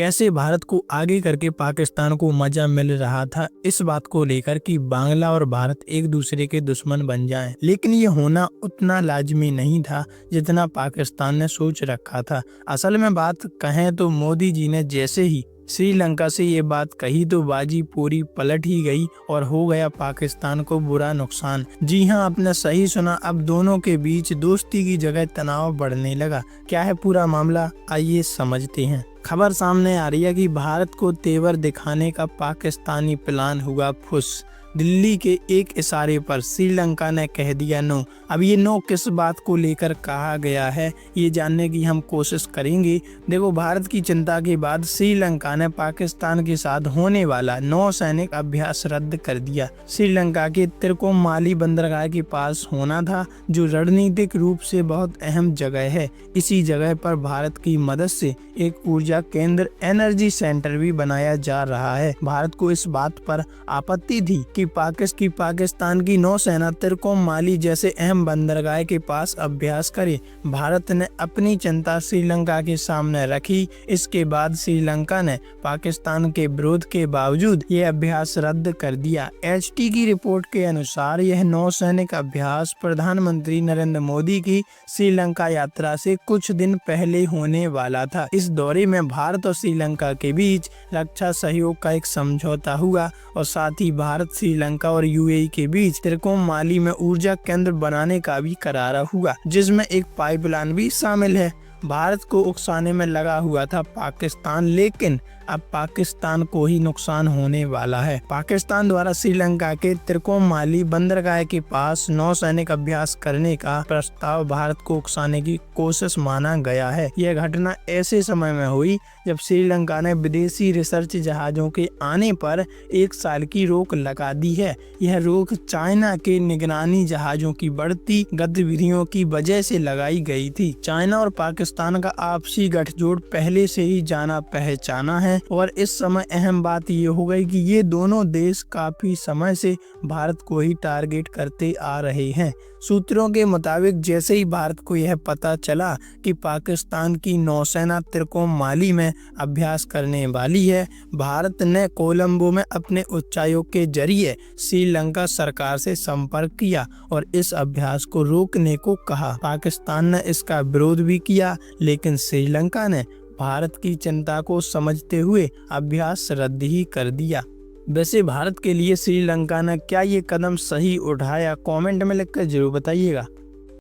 कैसे भारत को आगे करके पाकिस्तान को मजा मिल रहा था इस बात को लेकर कि बांग्ला और भारत एक दूसरे के दुश्मन बन जाएं। लेकिन ये होना उतना लाजमी नहीं था जितना पाकिस्तान ने सोच रखा था। असल में बात कहें तो मोदी जी ने जैसे ही श्रीलंका से ये बात कही तो बाजी पूरी पलट ही गई और हो गया पाकिस्तान को बुरा नुकसान। जी हाँ, आपने सही सुना। अब दोनों के बीच दोस्ती की जगह तनाव बढ़ने लगा। क्या है पूरा मामला, आइए समझते हैं। खबर सामने आ रही है कि भारत को तेवर दिखाने का पाकिस्तानी प्लान हुआ फुस। दिल्ली के एक इशारे पर श्रीलंका ने कह दिया नो। अब ये नो किस बात को लेकर कहा गया है ये जानने की हम कोशिश करेंगे। देखो, भारत की चिंता के बाद श्रीलंका ने पाकिस्तान के साथ होने वाला नौसैनिक अभ्यास रद्द कर दिया। श्रीलंका के तिरकोमाली बंदरगाह के पास होना था, जो रणनीतिक रूप से बहुत अहम जगह है। इसी जगह पर भारत की मदद से एक ऊर्जा केंद्र एनर्जी सेंटर भी बनाया जा रहा है। भारत को इस बात पर आपत्ति थी कि पाकिस्तान की नौसेना तिरकोमाली जैसे अहम बंदरगाह के पास अभ्यास करे। भारत ने अपनी चिंता श्रीलंका के सामने रखी। इसके बाद श्रीलंका ने पाकिस्तान के विरोध के बावजूद यह अभ्यास रद्द कर दिया। HT की रिपोर्ट के अनुसार यह नौसैनिक अभ्यास प्रधानमंत्री नरेंद्र मोदी की श्रीलंका यात्रा से कुछ दिन पहले होने वाला था। इस दौरे में भारत और श्रीलंका के बीच रक्षा सहयोग का एक समझौता हुआ और साथ ही भारत श्रीलंका और UAE के बीच तिरकोमाली में ऊर्जा केंद्र बनाने का भी करार हुआ, जिसमें एक पाइपलाइन भी शामिल है। भारत को उकसाने में लगा हुआ था पाकिस्तान, लेकिन अब पाकिस्तान को ही नुकसान होने वाला है। पाकिस्तान द्वारा श्रीलंका के तिरकोमाली बंदरगाह के पास नौसैनिक अभ्यास करने का प्रस्ताव भारत को उकसाने की कोशिश माना गया है। यह घटना ऐसे समय में हुई जब श्रीलंका ने विदेशी रिसर्च जहाजों के आने पर 1 साल की रोक लगा दी है। यह रोक चाइना के निगरानी जहाजों की बढ़ती गतिविधियों की वजह से लगाई गई थी। चाइना और पाकिस्तान का आपसी गठजोड़ पहले से ही जाना पहचाना है और इस समय अहम बात ये हो गई कि ये दोनों देश काफी समय से भारत को ही टारगेट करते आ रहे हैं। सूत्रों के मुताबिक जैसे ही भारत को यह पता चला कि पाकिस्तान की नौसेना तिरकोमाली में अभ्यास करने वाली है, भारत ने कोलंबो में अपने उच्चायुक्त के जरिए श्रीलंका सरकार से संपर्क किया और इस अभ्यास को रोकने को कहा। पाकिस्तान ने इसका विरोध भी किया, लेकिन श्रीलंका ने भारत की चिंता को समझते हुए अभ्यास रद्द ही कर दिया। वैसे भारत के लिए श्रीलंका ने क्या ये कदम सही उठाया, कमेंट में लिखकर जरूर बताइएगा।